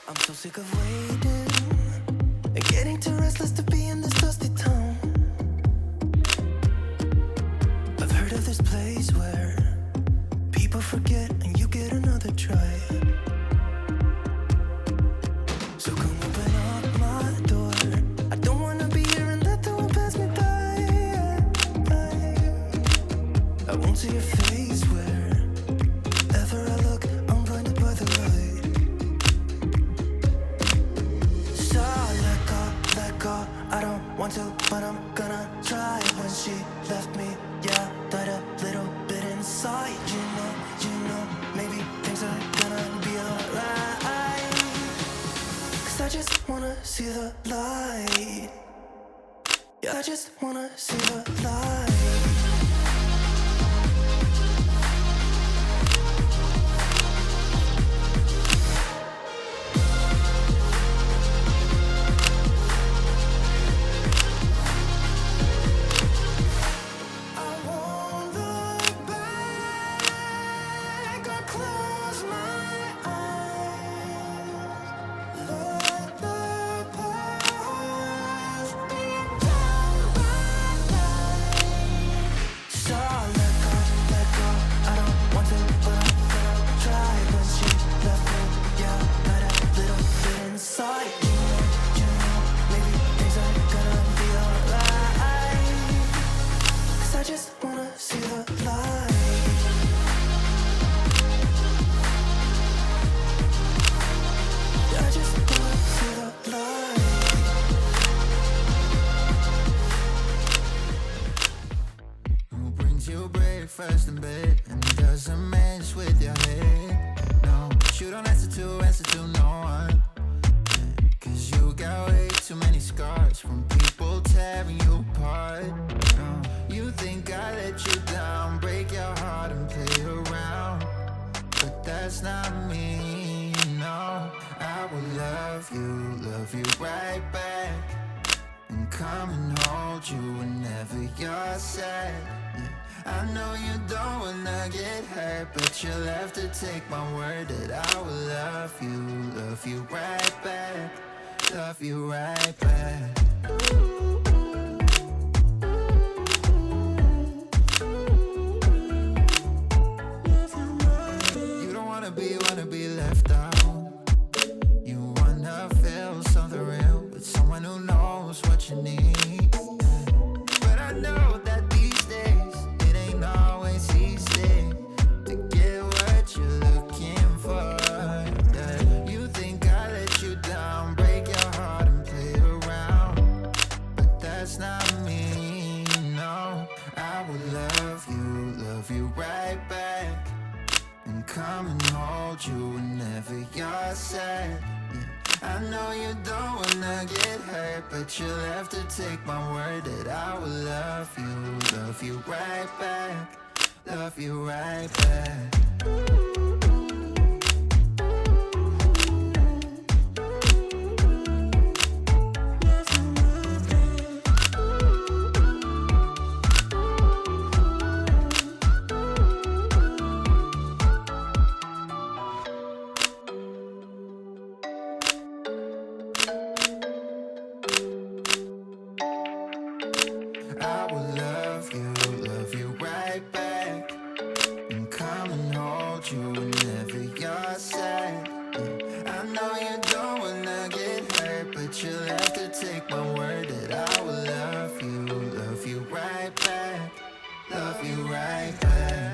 I'm so sick of waiting and getting too restless to be in this dusty town. I've heard of this place where people forget and you get another try. So come open up my door. I don't wanna be here and let the world pass me by. I won't see your face wherever I look. I'm blinded by the light. So let go. I don't want to, but I'm gonna try. When she left me, yeah, died a little bit inside. You know, maybe things are gonna be alright. 'Cause I just wanna see the light. Yeah, I just wanna see the light. First in bed, and it doesn't match with your head. No, you don't answer to no one. Yeah, 'cause you got way too many scars from people tearing you apart. No, you think I let you down, break your heart and play around, but that's not me. No, I will love you right back, and come and hold you whenever you're sad. Yeah. I know you don't wanna get hurt, but you'll have to take my word that I will love you right back, love you right back. You don't wanna be left out. You wanna feel something real with someone who knows what you need. But I know that these days always easy to get what you're looking for. Yeah. You think I let you down, break your heart and play around, but that's not me. No, I will love you right back, and come and hold you whenever you're sad. Yeah. I know you don't wanna get hurt, but you'll have to take my word that I will love you right back, love you right back. I will love you right back, and come and hold you whenever you're sad. Yeah. I know you don't wanna get hurt, but you'll have to take my word that I will love you right back, love you right back.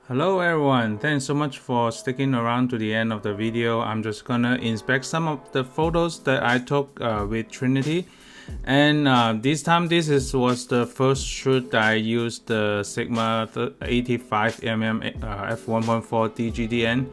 Hello everyone, thanks so much for sticking around to the end of the video. I'm just gonna inspect some of the photos that I took with Trinity, and this time was the first shoot that I used the Sigma 85mm F1.4 DG DN.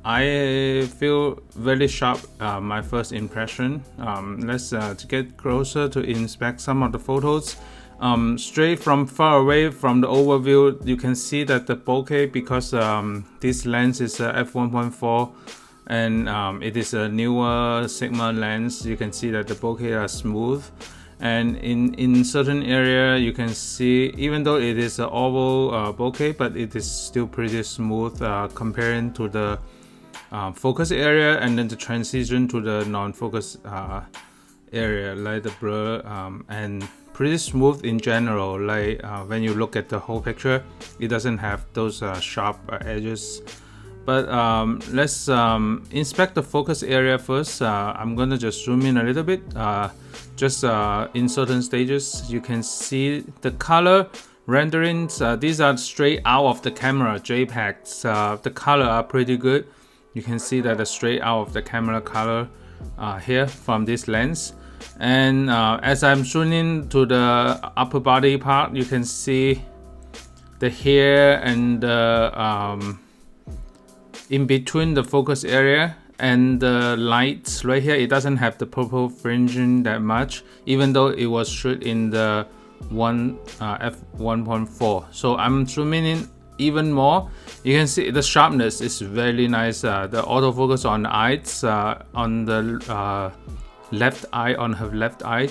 I feel very sharp, my first impression. Let's get closer to inspect some of the photos. straight from far away from the overview, you can see that the bokeh, because this lens is a f1.4 and it is a newer Sigma lens, you can see that the bokeh are smooth, and in certain area you can see, even though it is an oval bokeh, but it is still pretty smooth comparing to the focus area, and then the transition to the non-focus area, like the blur, and pretty smooth in general. Like when you look at the whole picture, it doesn't have those sharp edges. But let's inspect the focus area first. I'm gonna just zoom in a little bit. Just in certain stages, you can see the color renderings. These are straight out of the camera JPEGs. The color are pretty good. You can see that the straight out of the camera color here from this lens. And as I'm zooming to the upper body part, you can see the hair and the in between the focus area and the lights right here. It doesn't have the purple fringing that much, even though it was shot in the f1.4. So I'm zooming in even more. You can see the sharpness is very nice. The autofocus on the eyes, on the left eye, on her left eye,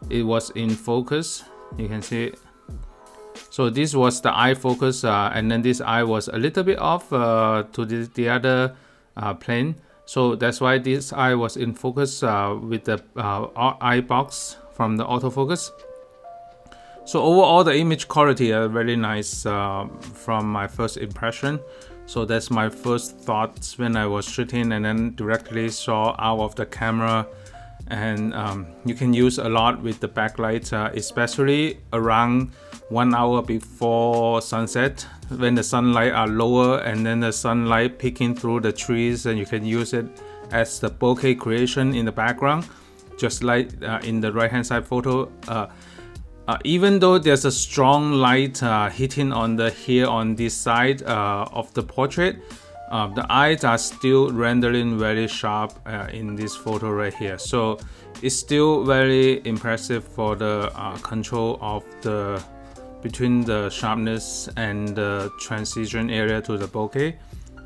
it was in focus. You can see it. So this was the eye focus, and then this eye was a little bit off to the other plane. So that's why this eye was in focus with the eye box from the autofocus. So overall, the image quality are very nice from my first impression. So that's my first thoughts when I was shooting, and then directly saw out of the camera. And you can use a lot with the backlight, especially around 1 hour before sunset, when the sunlight are lower and then the sunlight peeking through the trees, and you can use it as the bokeh creation in the background, just like in the right hand side photo. Even though there's a strong light hitting on the hair on this side of the portrait, the eyes are still rendering very sharp in this photo right here. So it's still very impressive for the control of the between the sharpness and the transition area to the bokeh.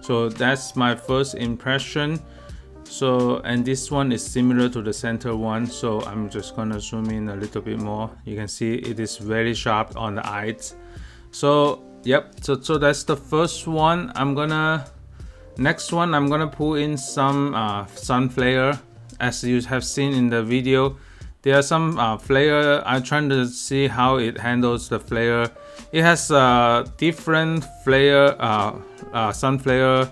So that's my first impression. So, and this one is similar to the center one, so I'm just gonna zoom in a little bit more. You can see it is very sharp on the eyes. So yep, so that's the first one. Next one, I'm gonna pull in some sun flare. As you have seen in the video, there are some flare. I'm trying to see how it handles the flare. It has different flare, sun flare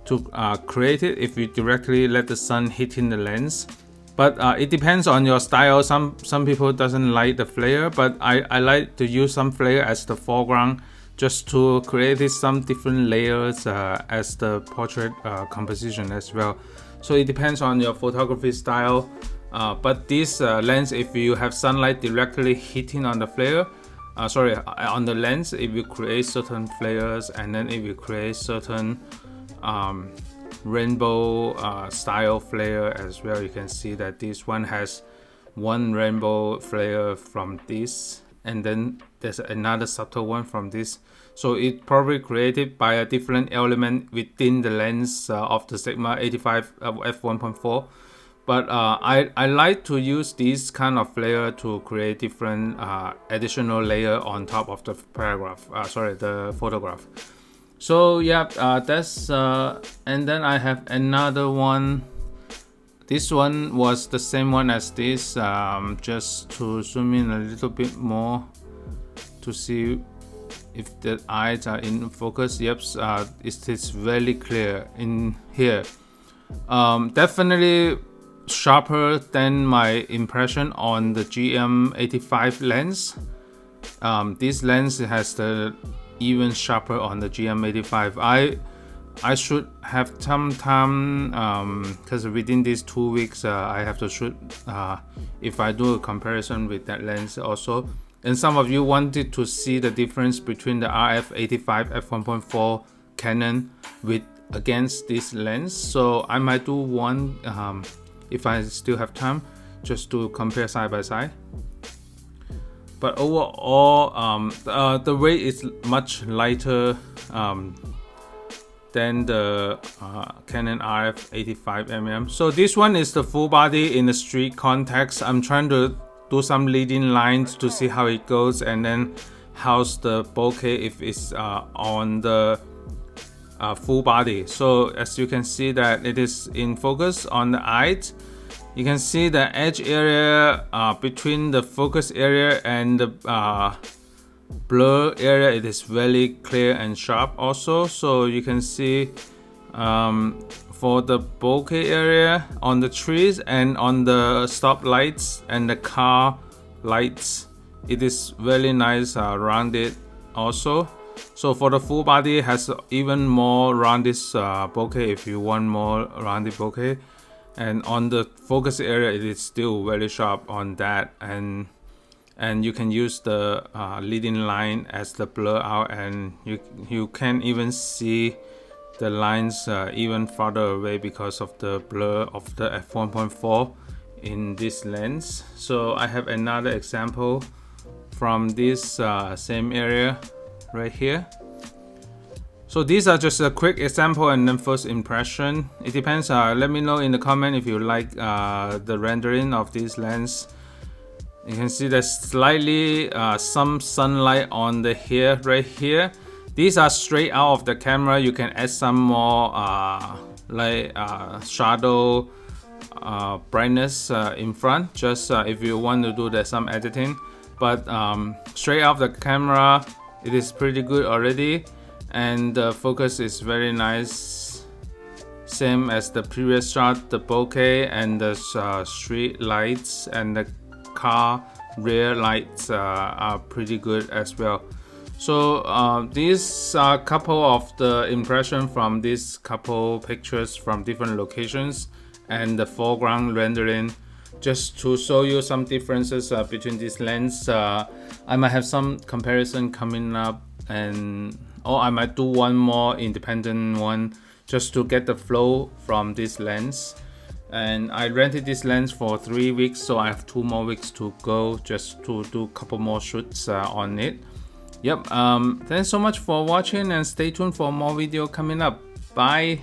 to create it if you directly let the sun hit in the lens. But it depends on your style. Some people doesn't like the flare, but I like to use some flare as the foreground, just to create some different layers as the portrait composition as well. So it depends on your photography style. But this lens, if you have sunlight directly hitting on the flare, on the lens, it will create certain flares, and then it will create certain rainbow style flare as well. You can see that this one has one rainbow flare from this, and then there's another subtle one from this. So it probably created by a different element within the lens of the Sigma 85 f1.4. But I like to use this kind of flare to create different additional layer on top of the the photograph. So yeah, that's and then I have another one. This one was the same one as this. Just to zoom in a little bit more to see if the eyes are in focus. Yep, it is very clear in here. Definitely sharper than my impression on the GM85 lens. This lens has the even sharper on the GM85. I should have some time because within these 2 weeks I have to shoot if I do a comparison with that lens also. And some of you wanted to see the difference between the RF85 f1.4 Canon with against this lens, so I might do one if I still have time, just to compare side by side. but overall the weight is much lighter than the Canon RF 85mm. So this one is the full body in the street context. I'm trying to do some leading lines to see how it goes, and then how's the bokeh if it's on the full body. So as you can see that it is in focus on the eyes. You can see the edge area between the focus area and the blur area, it is very clear and sharp also. So you can see for the bokeh area on the trees and on the stop lights and the car lights, it is very nice rounded also. So for the full body, it has even more rounded bokeh if you want more rounded bokeh. And on the focus area, it is still very sharp on that, and you can use the leading line as the blur out, and you can even see the lines even farther away because of the blur of the f1.4 in this lens. So I have another example from this same area right here. So these are just a quick example and then first impression. It depends. Let me know in the comment if you like the rendering of this lens. You can see there's slightly some sunlight on the hair right here. These are straight out of the camera. You can add some more shadow brightness in front, just if you want to do some editing. But straight out of the camera, it is pretty good already. And the focus is very nice, same as the previous shot. The bokeh and the street lights and the car rear lights are pretty good as well. So these are a couple of the impression from these couple pictures from different locations and the foreground rendering, just to show you some differences between these lenses. I might have some comparison coming up, and I might do one more independent one just to get the flow from this lens. And I rented this lens for 3 weeks, so I have 2 more weeks to go just to do a couple more shoots on it. Yep. Thanks so much for watching, and stay tuned for more video coming up. Bye.